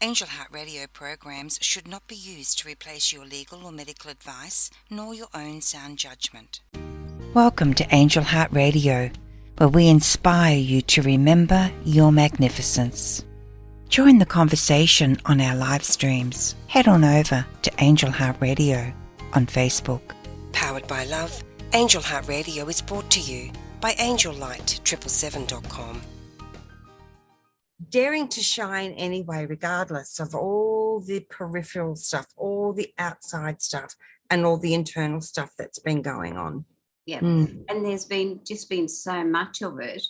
Angel Heart Radio programs should not be used to replace your legal or medical advice, nor your own sound judgment. Welcome to Angel Heart Radio, where we inspire you to remember your magnificence. Join the conversation on our live streams. Head on over to Angel Heart Radio on Facebook. Powered by love, Angel Heart Radio is brought to you by angellight777.com. Daring to shine anyway, regardless of all the peripheral stuff, all the outside stuff, and all the internal stuff that's been going on. Yeah. And there's been so much of it.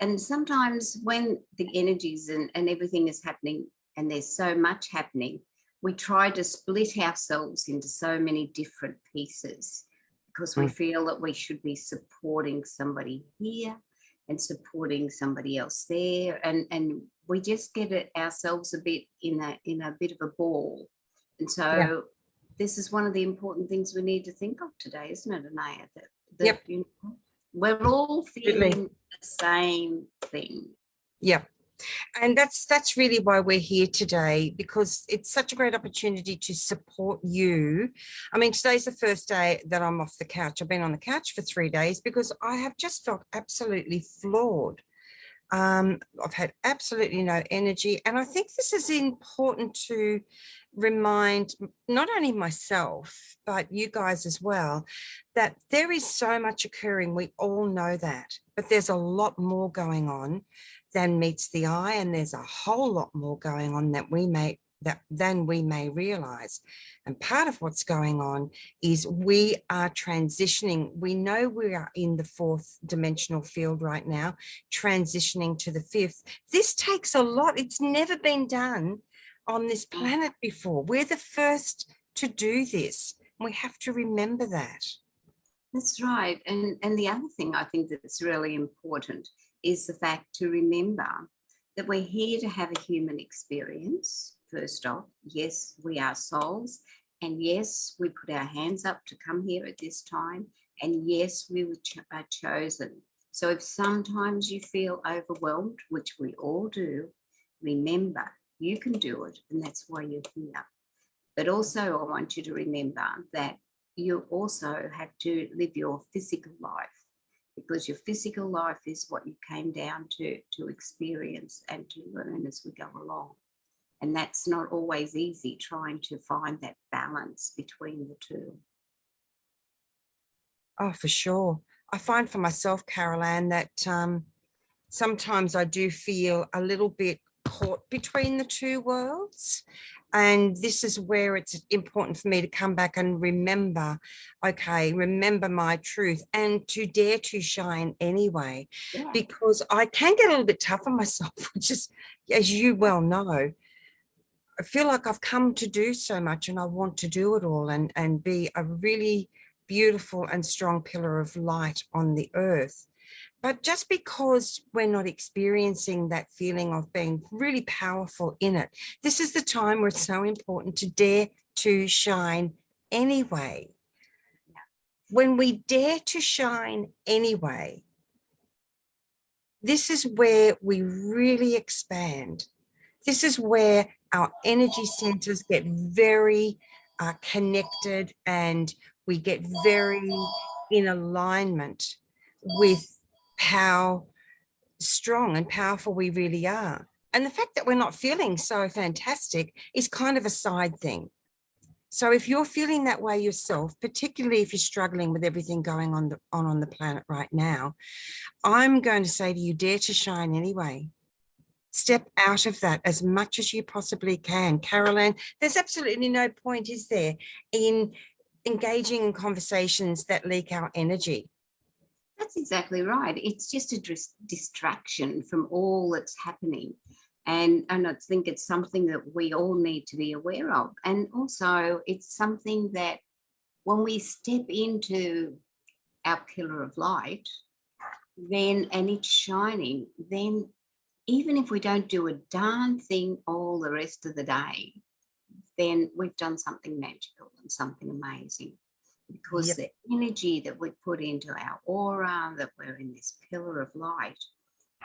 And sometimes when the energies and everything is happening and there's so much happening, we try to split ourselves into so many different pieces because we feel that we should be supporting somebody here and supporting somebody else there, and we just get it ourselves a bit in a bit of a ball. And so this is one of the important things we need to think of today, isn't it, Anaya? That you know, we're all feeling the same thing. Yep. And that's really why we're here today, because it's such a great opportunity to support you. I mean, today's the first day that I'm off the couch. I've been on the couch for 3 days because I have just felt absolutely floored. I've had absolutely no energy. And I think this is important to remind not only myself, but you guys as well, that there is so much occurring. We all know that, but there's a lot more going on than meets the eye, and there's a whole lot more going on than we may realize. And part of what's going on is we are transitioning. We know we are in the fourth dimensional field right now, transitioning to the fifth. This takes a lot. It's never been done on this planet before. We're the first to do this. We have to remember that. That's right. And the other thing I think that's really important is the fact to remember that we're here to have a human experience. First off, yes, we are souls, and yes, we put our hands up to come here at this time, and yes, we were chosen. So if sometimes you feel overwhelmed, which we all do, remember you can do it, and that's why you're here. But also I want you to remember that you also have to live your physical life, because your physical life is what you came down to experience and to learn as we go along. And that's not always easy, trying to find that balance between the two. Oh, for sure. I find for myself, Carol Ann, that sometimes I do feel a little bit caught between the two worlds. And this is where it's important for me to come back and remember my truth and to dare to shine anyway, because I can get a little bit tough on myself, which is, as you well know, I feel like I've come to do so much and I want to do it all and be a really beautiful and strong pillar of light on the earth. But just because we're not experiencing that feeling of being really powerful in it, this is the time where it's so important to dare to shine anyway. When we dare to shine anyway, this is where we really expand. This is where our energy centers get very connected, and we get very in alignment with how strong and powerful we really are. And the fact that we're not feeling so fantastic is kind of a side thing. So if you're feeling that way yourself, particularly if you're struggling with everything going on the planet right now, I'm going to say to you, dare to shine anyway. Step out of that as much as you possibly can. Carol Ann, there's absolutely no point, is there, in engaging in conversations that leak our energy. That's exactly right. It's just a distraction from all that's happening. And I think it's something that we all need to be aware of. And also it's something that when we step into our pillar of light, then, and it's shining, then even if we don't do a darn thing all the rest of the day, then we've done something magical and something amazing. Because the energy that we put into our aura, that we're in this pillar of light,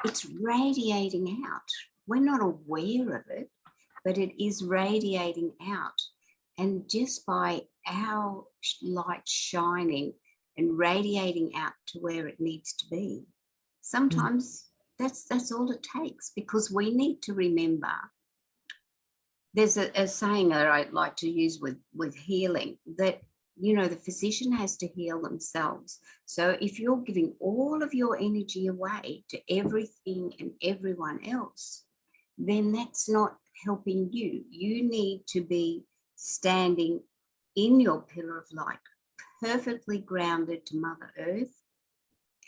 it's radiating out. We're not aware of it, but it is radiating out. And just by our light shining and radiating out to where it needs to be, sometimes that's all it takes, because we need to remember. There's a saying that I like to use with healing, that, the physician has to heal themselves. So if you're giving all of your energy away to everything and everyone else, then that's not helping you. You need to be standing in your pillar of light, perfectly grounded to Mother Earth,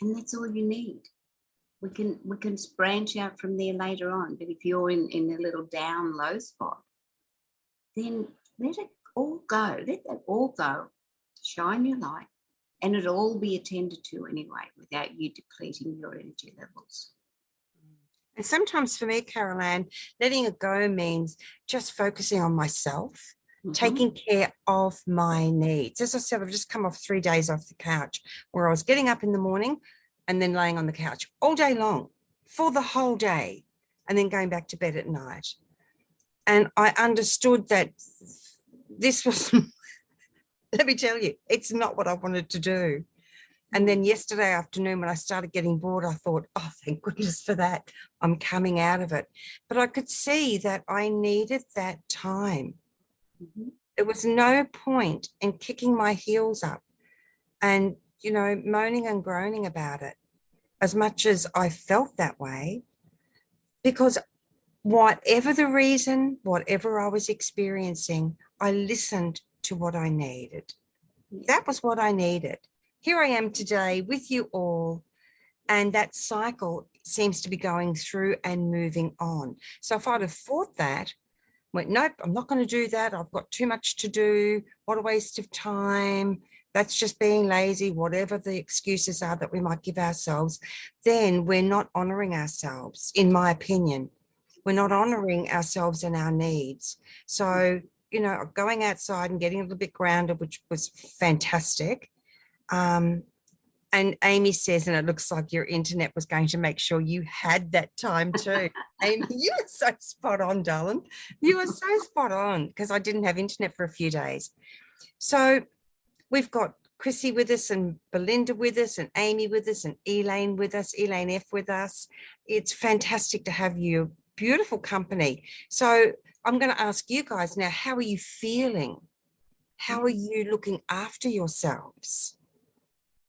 and that's all you need. We can branch out from there later on, but if you're in a little down low spot, then let it all go. Let that all go. Shine your light, and it'll all be attended to anyway without you depleting your energy levels. And sometimes for me, Carol Ann, letting it go means just focusing on myself, taking care of my needs. As I said, I've just come off 3 days off the couch, where I was getting up in the morning and then laying on the couch all day long for the whole day, and then going back to bed at night. And I understood that this was, let me tell you, it's not what I wanted to do. And then yesterday afternoon, when I started getting bored, I thought, oh, thank goodness for that. I'm coming out of it. But I could see that I needed that time. There was no point in kicking my heels up and, moaning and groaning about it, as much as I felt that way, because whatever the reason, whatever I was experiencing, I listened to what I needed. That was what I needed. Here I am today with you all, and that cycle seems to be going through and moving on. So if I'd have thought that, went, nope, I'm not going to do that. I've got too much to do. What a waste of time. That's just being lazy, whatever the excuses are that we might give ourselves, then we're not honoring ourselves, in my opinion. We're not honoring ourselves and our needs. So, going outside and getting a little bit grounded, which was fantastic. And Amy says, and it looks like your internet was going to make sure you had that time too. Amy, you are so spot on, darling. You are so spot on, because I didn't have internet for a few days. So we've got Chrissy with us, and Belinda with us, and Amy with us, and Elaine with us, Elaine F with us. It's fantastic to have you. Beautiful company. So I'm going to ask you guys now, how are you feeling? How are you looking after yourselves?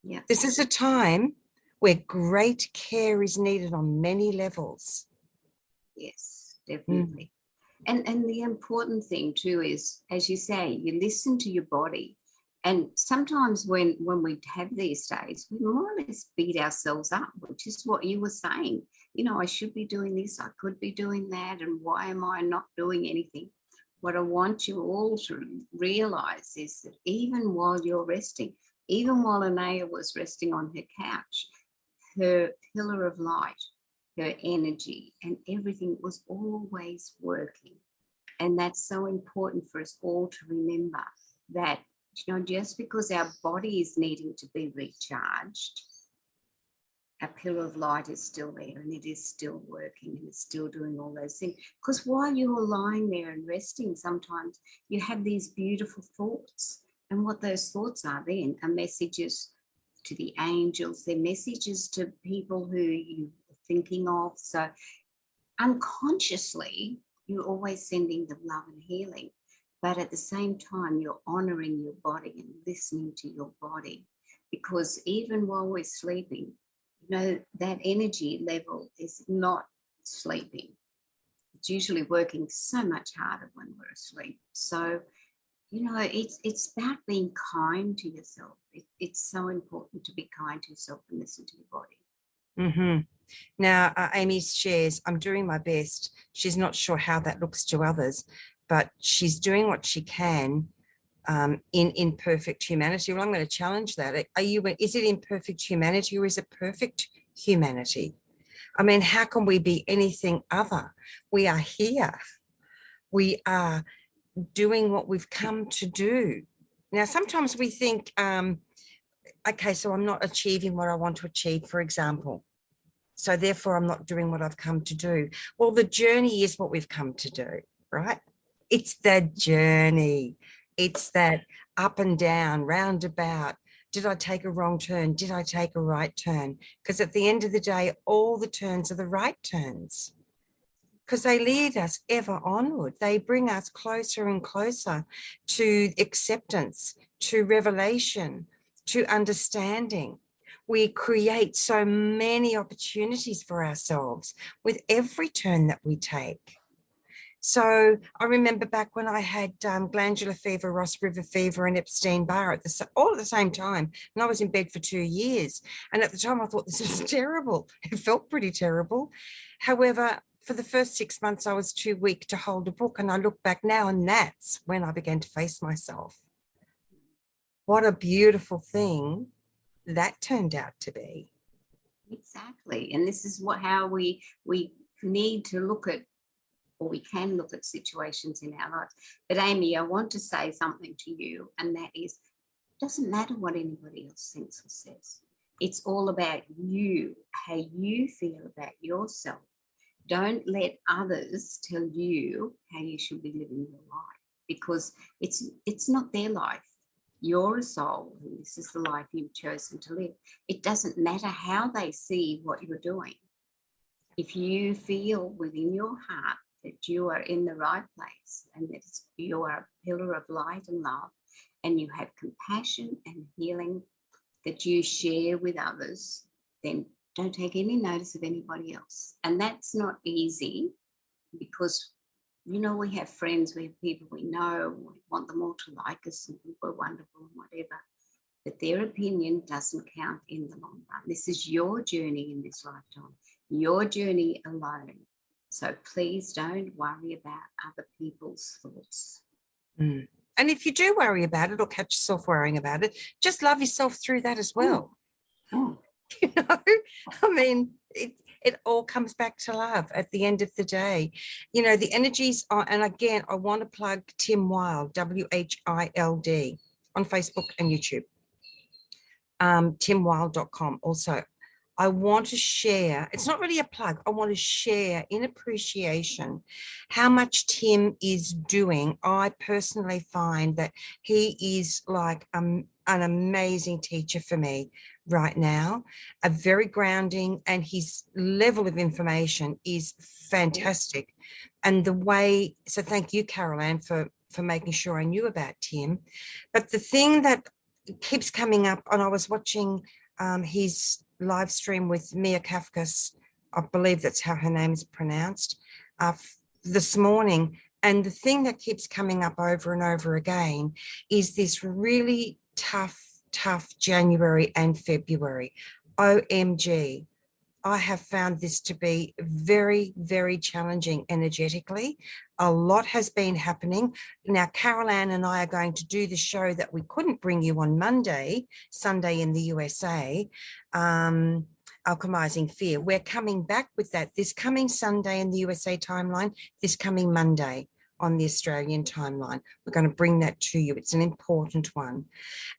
Yeah. This is a time where great care is needed on many levels. Yes, definitely. And the important thing too is, as you say, you listen to your body. And sometimes when we have these days, we more or less beat ourselves up, which is what you were saying. I should be doing this, I could be doing that, and why am I not doing anything? What I want you all to realize is that even while you're resting, even while Anaya was resting on her couch, her pillar of light, her energy, and everything was always working. And that's so important for us all to remember, that, just because our body is needing to be recharged, our pillar of light is still there, and it is still working, and it's still doing all those things. Because while you're lying there and resting, sometimes you have these beautiful thoughts. And what those thoughts are then are messages to the angels, they're messages to people who you're thinking of. So unconsciously, you're always sending them love and healing. But at the same time, you're honoring your body and listening to your body. Because even while we're sleeping, that energy level is not sleeping. It's usually working so much harder when we're asleep. So, it's about being kind to yourself. It's so important to be kind to yourself and listen to your body. Now, Amy shares, I'm doing my best. She's not sure how that looks to others, but she's doing what she can in imperfect humanity. Well, I'm going to challenge that. Is it imperfect humanity, or is it perfect humanity? I mean, how can we be anything other? We are here. We are doing what we've come to do. Now, sometimes we think, okay, so I'm not achieving what I want to achieve, for example. So therefore, I'm not doing what I've come to do. Well, the journey is what we've come to do, right? It's the journey. It's that up and down, roundabout. Did I take a wrong turn? Did I take a right turn? Because at the end of the day, all the turns are the right turns, because they lead us ever onward. They bring us closer and closer to acceptance, to revelation, to understanding. We create so many opportunities for ourselves with every turn that we take. So I remember back when I had glandular fever, Ross River fever, and Epstein-Barr all at the same time, and I was in bed for 2 years. And at the time, I thought this was terrible. It felt pretty terrible. However, for the first 6 months, I was too weak to hold a book, and I look back now, and that's when I began to face myself. What a beautiful thing that turned out to be. Exactly, and this is how we need to look at, or we can look at situations in our lives. But Amy, I want to say something to you, and that is, it doesn't matter what anybody else thinks or says. It's all about you, how you feel about yourself. Don't let others tell you how you should be living your life, because it's not their life. You're a soul, and this is the life you've chosen to live. It doesn't matter how they see what you're doing. If you feel within your heart that you are in the right place, and that you are a pillar of light and love, and you have compassion and healing that you share with others, then don't take any notice of anybody else. And that's not easy, because, we have friends, we have people we know, we want them all to like us and think we're wonderful and whatever. But their opinion doesn't count in the long run. This is your journey in this lifetime, your journey alone. So please don't worry about other people's thoughts. And if you do worry about it, or catch yourself worrying about it, just love yourself through that as well. I mean, it all comes back to love at the end of the day. The energies are, and again, I want to plug Tim Wild, WHILD, on Facebook and YouTube. timwild.com also. I want to share, it's not really a plug, I want to share in appreciation how much Tim is doing. I personally find that he is like an amazing teacher for me right now, a very grounding, and his level of information is fantastic. And so thank you, Carol Ann, for making sure I knew about Tim. But the thing that keeps coming up, and I was watching his live stream with Mia Kafkas, I believe that's how her name is pronounced, this morning. And the thing that keeps coming up over and over again is this really tough January and February. OMG. I have found this to be very, very challenging energetically. A lot has been happening. Now, Carol Ann and I are going to do the show that we couldn't bring you on Sunday in the USA, Alchemizing Fear. We're coming back with that this coming Sunday in the USA timeline, this coming Monday on the Australian timeline. We're going to bring that to you. It's an important one.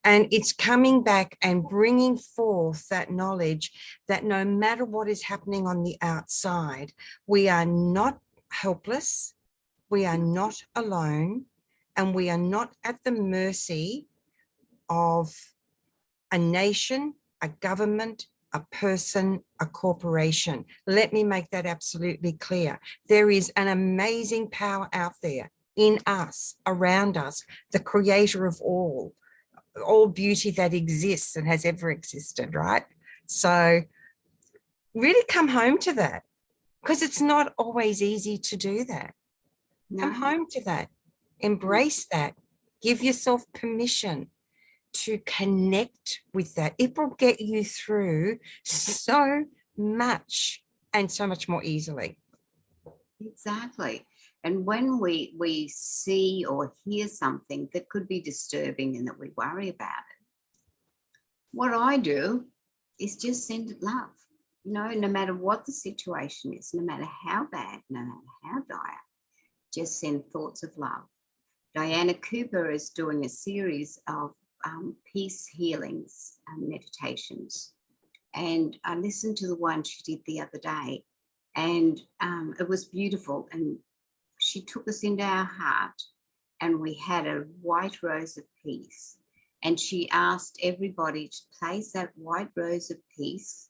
And it's coming back and bringing forth that knowledge that no matter what is happening on the outside, we are not helpless, we are not alone, and we are not at the mercy of a nation, a government, a person, a corporation. Let me make that absolutely clear. There is an amazing power out there in us, around us, the creator of all beauty that exists and has ever existed, right? So really come home to that, because it's not always easy to do that. No. Come home to that, embrace that, give yourself permission to connect with that. It will get you through so much, and so much more easily. Exactly. And when we see or hear something that could be disturbing and that we worry about it, what I do is just send it love. No matter what the situation is, no matter how bad, no matter how dire, just send thoughts of love. Diana Cooper is doing a series of peace healings and meditations. And I listened to the one she did the other day, and it was beautiful. And she took us into our heart, and we had a white rose of peace. And she asked everybody to place that white rose of peace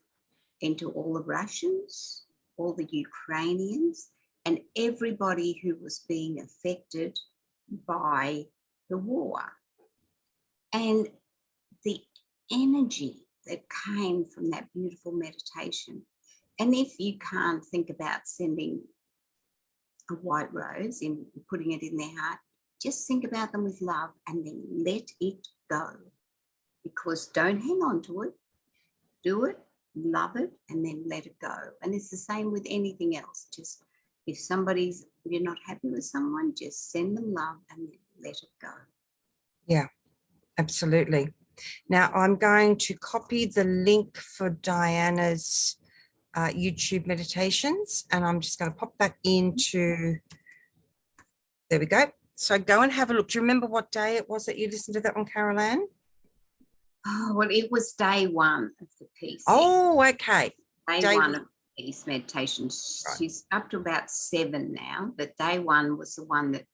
into all the Russians, all the Ukrainians, and everybody who was being affected by the war. And the energy that came from that beautiful meditation. And if you can't think about sending a white rose and putting it in their heart, just think about them with love and then let it go. Because don't hang on to it. Do it, love it, and then let it go. And it's the same with anything else. Just if you're not happy with someone, just send them love and then let it go. Yeah, absolutely. Now I'm going to copy the link for Diana's YouTube meditations, and I'm just going to pop that into, there we go. So go and have a look. Do you remember what day it was that you listened to that one, Carol Ann? Oh, well, it was day one of the piece. Oh, okay. Day one of the piece meditation. Right. She's up to about 7 now, but day one was the one that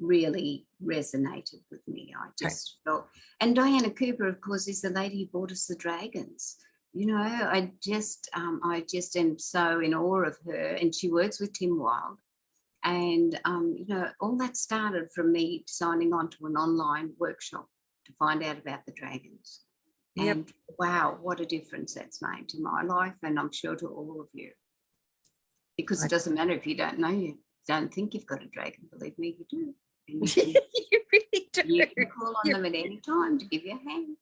really resonated with me. I just felt, and Diana Cooper, of course, is the lady who brought us the dragons. You know, I just am so in awe of her, and she works with Tim Wilde. And, you know, all that started from me signing on to an online workshop to find out about the dragons. Yep. And wow, what a difference that's made to my life, and I'm sure to all of you. Because it doesn't matter if you don't think you've got a dragon. Believe me, you do. And you really do. You can call on them at any time to give you a hand.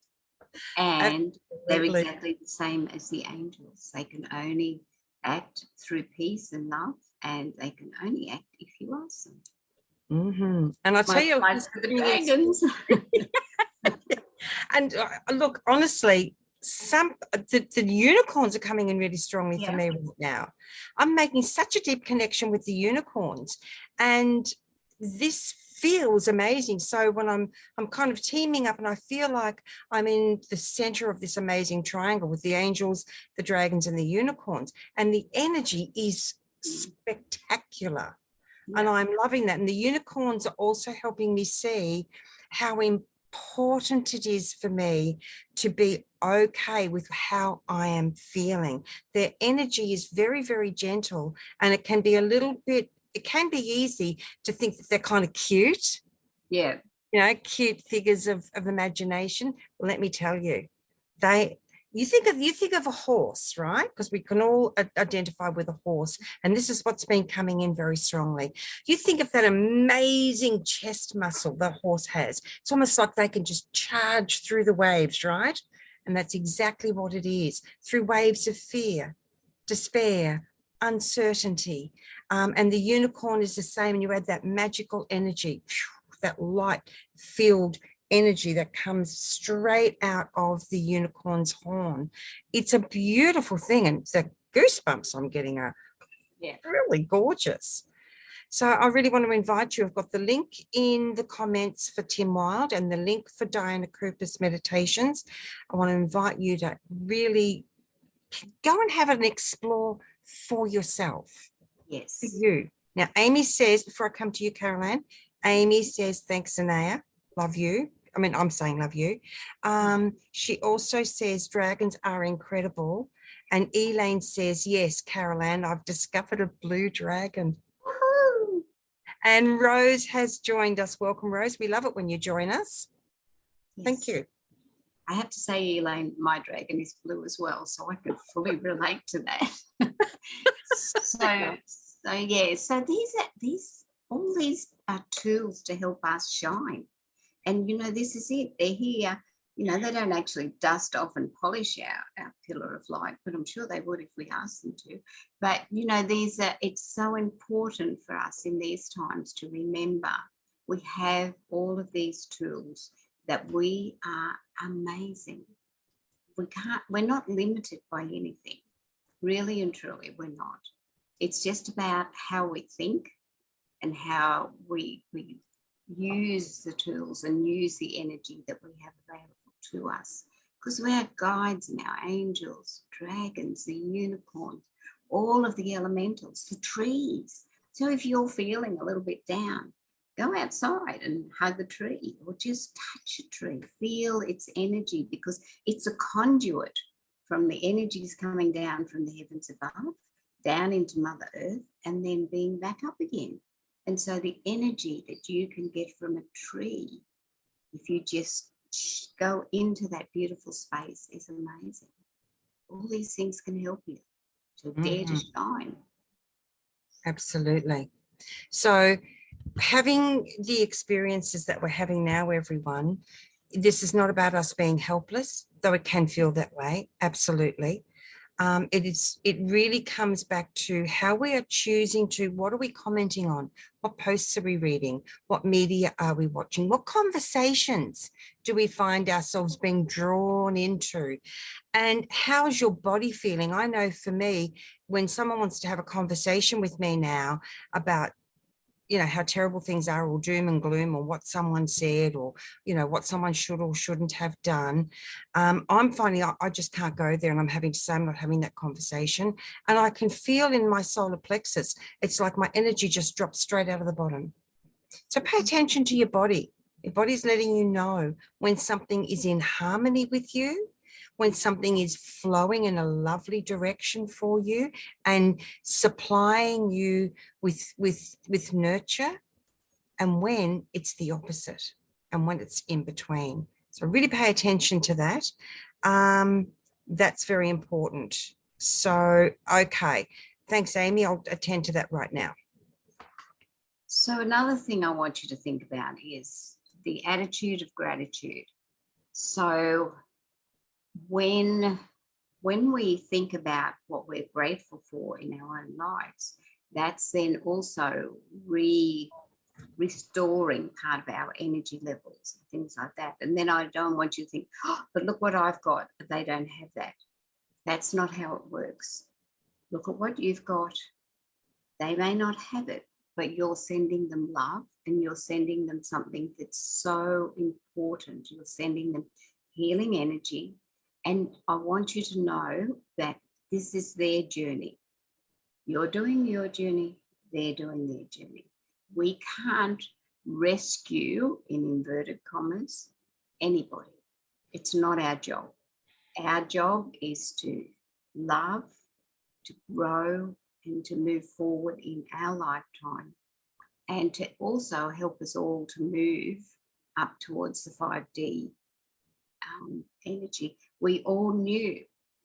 And they're exactly the same as the angels. They can only act through peace and love, and they can only act if you ask them. Mm-hmm. And I'll tell you, the dragons. And look, honestly, the unicorns are coming in really strongly for me right now. I'm making such a deep connection with the unicorns, and this feels amazing. So when I'm kind of teaming up, and I feel like I'm in the center of this amazing triangle with the angels, the dragons, and the unicorns, and the energy is spectacular. And I'm loving that. And the unicorns are also helping me see how important it is for me to be okay with how I am feeling. Their energy is very, very gentle, and it can be it can be easy to think that they're kind of cute. Yeah. You know, cute figures of imagination. Well, let me tell you, you think of a horse, right? Because we can all identify with a horse, and this is what's been coming in very strongly. You think of that amazing chest muscle the horse has. It's almost like they can just charge through the waves, right? And that's exactly what it is, through waves of fear, despair, uncertainty. And the unicorn is the same, and you add that magical energy, that light-filled energy that comes straight out of the unicorn's horn. It's a beautiful thing, and the goosebumps I'm getting are really gorgeous. So I really want to invite you. I've got the link in the comments for Tim Wilde and the link for Diana Cooper's meditations. I want to invite you to really go and have an explore for yourself. Yes. For you. Now, Amy says, before I come to you, Carol Ann, Amy says, thanks, Anaya. Love you. I mean, I'm saying love you. She also says dragons are incredible. And Elaine says, yes, Carol Ann, I've discovered a blue dragon. Woo-hoo. And Rose has joined us. Welcome, Rose. We love it when you join us. Yes. Thank you. I have to say, Elaine, my dragon is blue as well, so I can fully relate to that. So all these are tools to help us shine. And, you know, this is it. They're here. You know, they don't actually dust off and polish our pillar of light, but I'm sure they would if we asked them to. But, you know, it's so important for us in these times to remember we have all of these tools, that we are amazing. We're not limited by anything. Really and truly, we're not. It's just about how we think and how we use the tools and use the energy that we have available to us. Because we have guides and our angels, dragons, the unicorns, all of the elementals, the trees. So if you're feeling a little bit down, go outside and hug a tree or just touch a tree. Feel its energy, because it's a conduit from the energies coming down from the heavens above, down into Mother Earth, and then being back up again. And so the energy that you can get from a tree, if you just go into that beautiful space, is amazing. All these things can help you to dare to shine. Absolutely. So having the experiences that we're having now, everyone, this is not about us being helpless, though it can feel that way. Absolutely. It really comes back to how we are choosing to, what are we commenting on? What posts are we reading? What media are we watching? What conversations do we find ourselves being drawn into? And how's your body feeling? I know for me, when someone wants to have a conversation with me now about, you know, how terrible things are, or doom and gloom, or what someone said, or, you know, what someone should or shouldn't have done, I'm finding I just can't go there, and I'm having to say I'm not having that conversation. And I can feel in my solar plexus, it's like my energy just drops straight out of the bottom. So pay attention to your body. Your body's letting you know when something is in harmony with you, when something is flowing in a lovely direction for you and supplying you with nurture, and when it's the opposite, and when it's in between. So really pay attention to that. That's very important. So, okay. Thanks, Amy. I'll attend to that right now. So another thing I want you to think about is the attitude of gratitude. So when we think about what we're grateful for in our own lives, that's then also restoring part of our energy levels and things like that. And then I don't want you to think, oh, but look what I've got, but they don't have that. That's not how it works. Look at what you've got. They may not have it, but you're sending them love, and you're sending them something that's so important. You're sending them healing energy. And I want you to know that this is their journey. You're doing your journey, they're doing their journey. We can't rescue, in inverted commas, anybody. It's not our job. Our job is to love, to grow, and to move forward in our lifetime, and to also help us all to move up towards the 5D energy. We all knew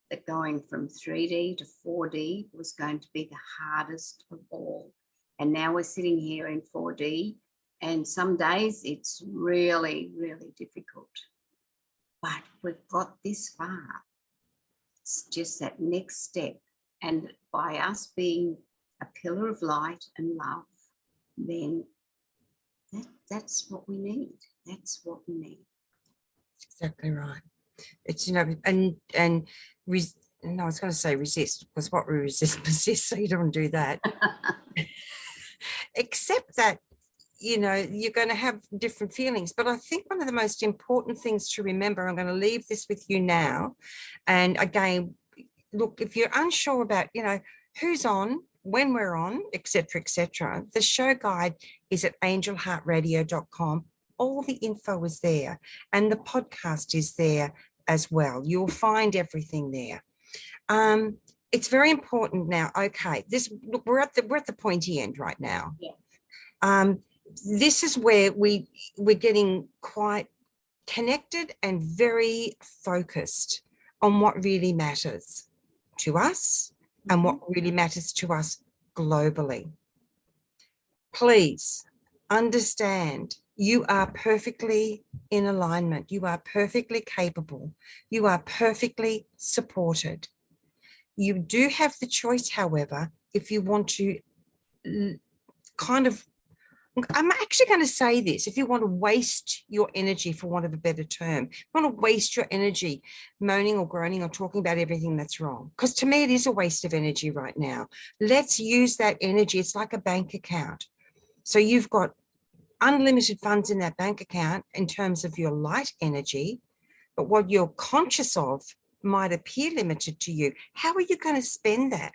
that going from 3D to 4D was going to be the hardest of all. And now we're sitting here in 4D, and some days it's really, really difficult. But we've got this far. It's just that next step. And by us being a pillar of light and love, then that's what we need. That's what we need. Exactly right. It's, you know, and no, I was going to say resist, because what we resist persists, so you don't do that. Except that, you know, you're going to have different feelings. But I think one of the most important things to remember, I'm going to leave this with you now. And again, look, if you're unsure about, you know, who's on, when we're on, etc., the show guide is at angelheartradio.com. All the info is there, and the podcast is there as well. You'll find everything there. It's very important now. Okay, look, we're at the pointy end right now. Yeah. This is where we're getting quite connected and very focused on what really matters to us and what really matters to us globally. Please understand, you are perfectly in alignment. You are perfectly capable. You are perfectly supported. You do have the choice, however, if you want to kind of, I'm actually going to say this, if you want to waste your energy, for want of a better term, you want to waste your energy moaning or groaning or talking about everything that's wrong, because to me it is a waste of energy right now. Let's use that energy. It's like a bank account. So you've got unlimited funds in that bank account in terms of your light energy, but what you're conscious of might appear limited to you. How are you going to spend that?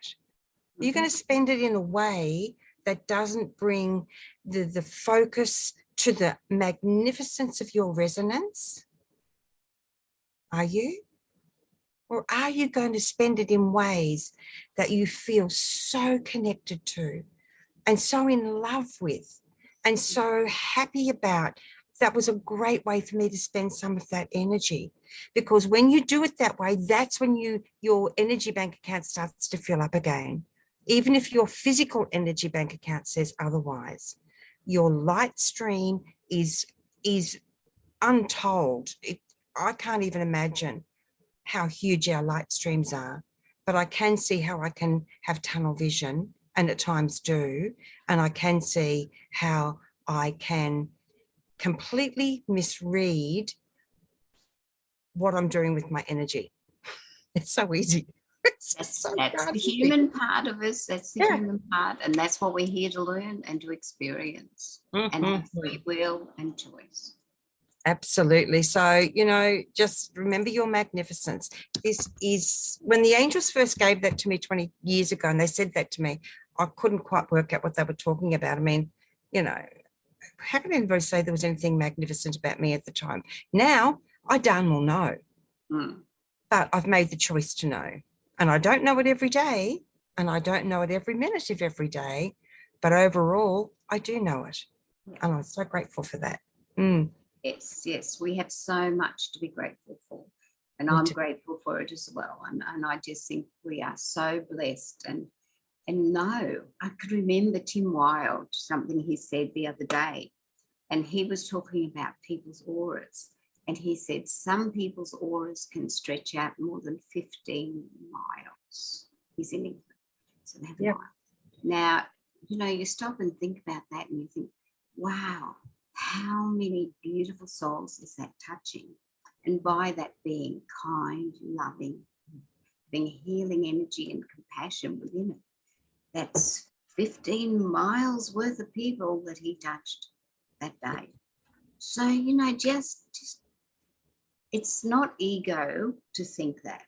Are you going to spend it in a way that doesn't bring the focus to the magnificence of your resonance? Are you? Or are you going to spend it in ways that you feel so connected to and so in love with and so happy about? That was a great way for me to spend some of that energy, because when you do it that way, that's when your energy bank account starts to fill up again. Even if your physical energy bank account says otherwise, your light stream is untold. I can't even imagine how huge our light streams are, but I can see how I can have tunnel vision, and at times do, and I can see how I can completely misread what I'm doing with my energy. It's so easy. That's the human part of us. That's the human part, and that's what we're here to learn and to experience, and have free will and choice. Absolutely. So, just remember your magnificence. This is when the angels first gave that to me 20 years ago, and they said that to me, I couldn't quite work out what they were talking about. I mean, how can anybody say there was anything magnificent about me at the time? Now, I darn well know, but I've made the choice to know. And I don't know it every day, and I don't know it every minute of every day, but overall, I do know it. And I'm so grateful for that. Yes, we have so much to be grateful for, and I'm grateful for it as well. And I just think we are so blessed. And no, I could remember Tim Wilde, something he said the other day, and he was talking about people's auras, and he said some people's auras can stretch out more than 15 miles. He's in England, so they have miles. Now, you stop and think about that, and you think, wow, how many beautiful souls is that touching? And by that being kind, loving, being healing energy and compassion within it, that's 15 miles worth of people that he touched that day. So, just it's not ego to think that.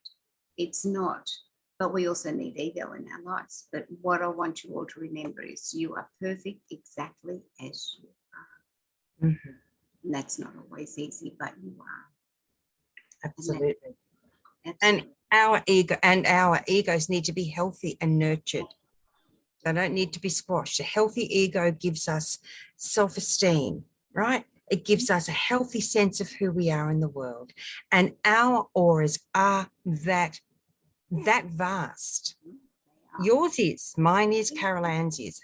It's not. But we also need ego in our lives. But what I want you all to remember is you are perfect exactly as you are. And that's not always easy, but you are. Absolutely. And our egos need to be healthy and nurtured. They don't need to be squashed. A healthy ego gives us self-esteem, right? It gives us a healthy sense of who we are in the world. And our auras are that vast. Yours is, mine is, Carol Ann's is.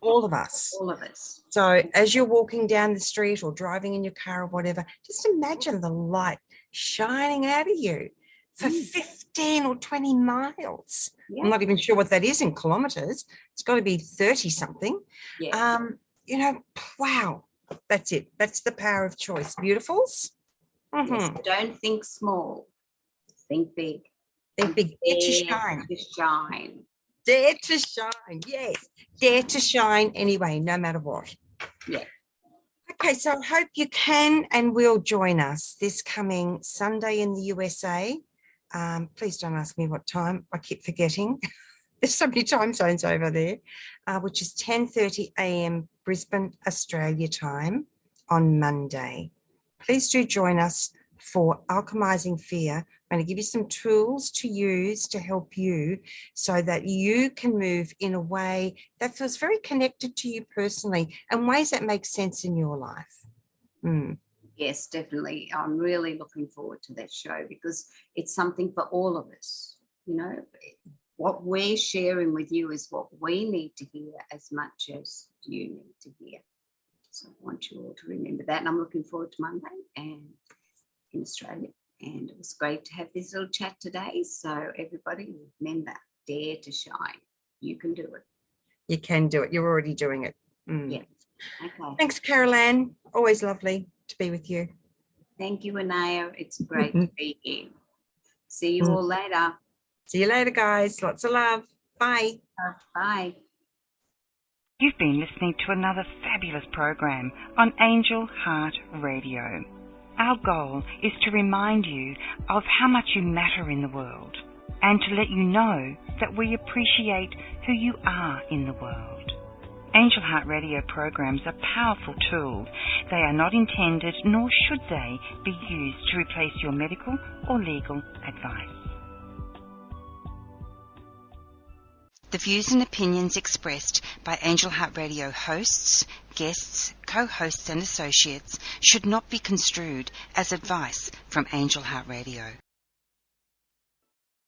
All of us. All of us. So as you're walking down the street or driving in your car or whatever, just imagine the light shining out of you for 15 or 20 miles. Yeah. I'm not even sure what that is in kilometers. It's got to be 30 something. Yes. Wow. That's it. That's the power of choice. Beautifuls. Yes. Don't think small. Think big. Think big. Dare to shine. To shine. Dare to shine. Yes. Dare to shine anyway, no matter what. Yeah. Okay, so I hope you can and will join us this coming Sunday in the USA. Please don't ask me what time. I keep forgetting. There's so many time zones over there, which is 10:30 a.m. Brisbane, Australia time on Monday. Please do join us for Alchemizing Fear. I'm going to give you some tools to use to help you so that you can move in a way that feels very connected to you personally and ways that make sense in your life. Yes, definitely. I'm really looking forward to that show because it's something for all of us. What we're sharing with you is what we need to hear as much as you need to hear. So I want you all to remember that. And I'm looking forward to Monday and in Australia. And it was great to have this little chat today. So everybody, remember, dare to shine. You can do it. You can do it. You're already doing it. Yeah. Okay. Thanks, Carol Ann. Always lovely to be with you. Thank you, Anaya. It's great to be here. See you all later. See you later, guys. Lots of love. Bye. Bye. You've been listening to another fabulous program on Angel Heart Radio. Our goal is to remind you of how much you matter in the world and to let you know that we appreciate who you are in the world. Angel Heart Radio programs are powerful tools. They are not intended, nor should they, be used to replace your medical or legal advice. The views and opinions expressed by Angel Heart Radio hosts, guests, co-hosts and associates should not be construed as advice from Angel Heart Radio.